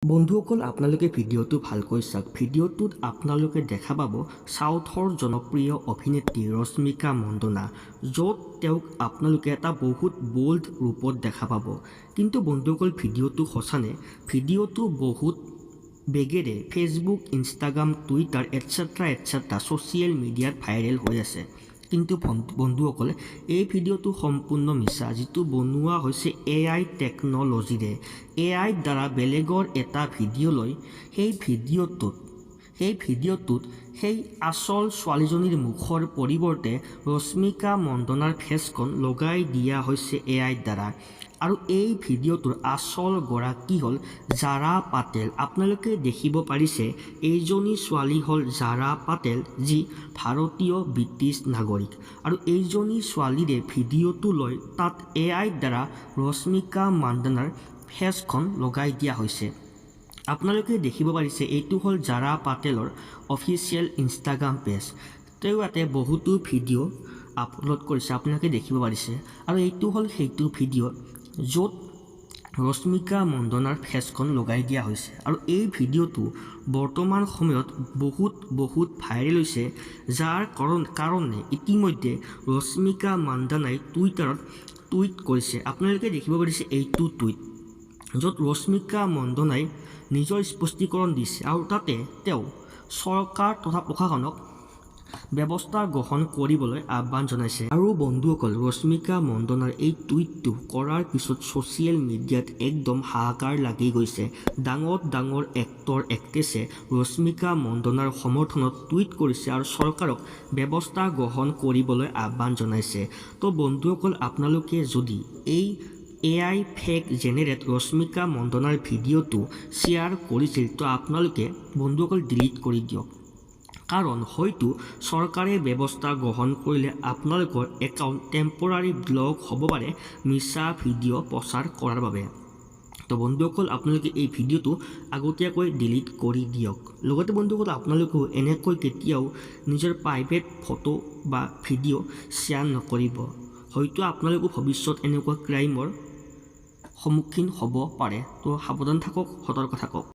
বন্ধুসকল আপোনালোকে ভিডিঅ'টো ভালকৈ চাওক। ভিডিঅ'টোত আপোনালোকে দেখা পাব সাউথৰ জনপ্ৰিয় অভিনেত্ৰী ৰশ্মিকা মন্দনা, য'ত তেওঁক আপোনালোকে এটা বহুত বোল্ড ৰূপত দেখা পাব। কিন্তু বন্ধুসকল ভিডিঅ'টো সঁচানে? ভিডিঅ'টো বহুত বেগেৰে Facebook, Instagram, Twitter etcetera social মিডিয়াত ভাইৰেল হৈ আছে। কিন্তু বন্ধুসকল এই ভিডিঅ'টো সম্পূৰ্ণ মিছা, যিটো বনোৱা হৈছে AI টেকন'লজিৰে। AI দ্বাৰা বেলেগৰ এটা ভিডিঅ' লৈ সেই ভিডিঅ'টোত সেই আচল ছোৱালীজনীৰ মুখৰ পৰিৱৰ্তে ৰশ্মিকা মন্দনাৰ ফেচখন লগাই দিয়া হৈছে AI দ্বাৰা। আৰু এই ভিডিঅ'টোৰ আচল গৰাকী হ'ল জাৰা পাটেল। আপোনালোকে দেখিব পাৰিছে এইজনী ছোৱালী হ'ল জাৰা পাটেল, যি ভাৰতীয় ব্ৰিটিছ নাগৰিক। আৰু এইজনী ছোৱালীৰে ভিডিঅ'টো লৈ তাত AI দ্বাৰা ৰশ্মিকা মন্দনাৰ ফেচখন লগাই দিয়া হৈছে। আপোনালোকে দেখিব পাৰিছে এইটো হ'ল জাৰা পাটেলৰ অফিচিয়েল ইনষ্টাগ্ৰাম পেজ। তেওঁ ইয়াতে বহুতো ভিডিঅ' আপলোড কৰিছে, আপোনালোকে দেখিব পাৰিছে। আৰু এইটো হ'ল সেইটো ভিডিঅ' য'ত ৰশ্মিকা মন্দনাৰ ফেচখন লগাই দিয়া হৈছে। আৰু এই ভিডিঅ'টো বৰ্তমান সময়ত বহুত ভাইৰেল হৈছে, যাৰ কাৰণে ইতিমধ্যে ৰশ্মিকা মন্দনাই টুইটাৰত টুইট কৰিছে। আপোনালোকে দেখিব পাৰিছে এইটো টুইট, য'ত ৰশ্মিকা মন্দনাই নিজৰ স্পষ্টীকৰণ দিছে। আৰু তাতে তেওঁ চৰকাৰ তথা প্ৰশাসনক ব্যৱস্থা গ্ৰহণ কৰিবলৈ আহ্বান জনাইছে। আৰু বন্ধুসকল ৰশ্মিকা মন্দনাৰ এই টুইটটো কৰাৰ পিছত ছ'চিয়েল মিডিয়াত একদম হাহাকাৰ লাগি গৈছে। ডাঙৰ এক্টৰ এক্ট্ৰেছে ৰশ্মিকা মন্দনাৰ সমৰ্থনত টুইট কৰিছে আৰু চৰকাৰক ব্যৱস্থা গ্ৰহণ কৰিবলৈ আহ্বান জনাইছে। তো বন্ধুসকল আপোনালোকে যদি এই AI ফেক জেনেৰেট ৰশ্মিকা মন্দনাৰ ভিডিঅ'টো শ্বেয়াৰ কৰিছিল, তো আপোনালোকে বন্ধুসকল ডিলিট কৰি দিয়ক। কাৰণ হয়তো চৰকাৰে ব্যৱস্থা গ্ৰহণ কৰিলে আপোনালোকৰ একাউণ্ট টেম্পৰাৰী ব্লক হ'ব পাৰে মিছা ভিডিঅ' প্ৰচাৰ কৰাৰ বাবে। তো বন্ধুসকল আপোনালোকে এই ভিডিঅ'টো আগতীয়াকৈ ডিলিট কৰি দিয়ক। লগতে বন্ধুসকল আপোনালোকেও এনেকৈ কেতিয়াও নিজৰ প্ৰাইভেট ফটো বা ভিডিঅ' শ্বেয়াৰ নকৰিব। হয়তো আপোনালোকো ভৱিষ্যত এনেকুৱা ক্ৰাইমৰ সন্মুখীন হ'ব পাৰে। তো সাৱধান থাকক, সতৰ্ক থাকক।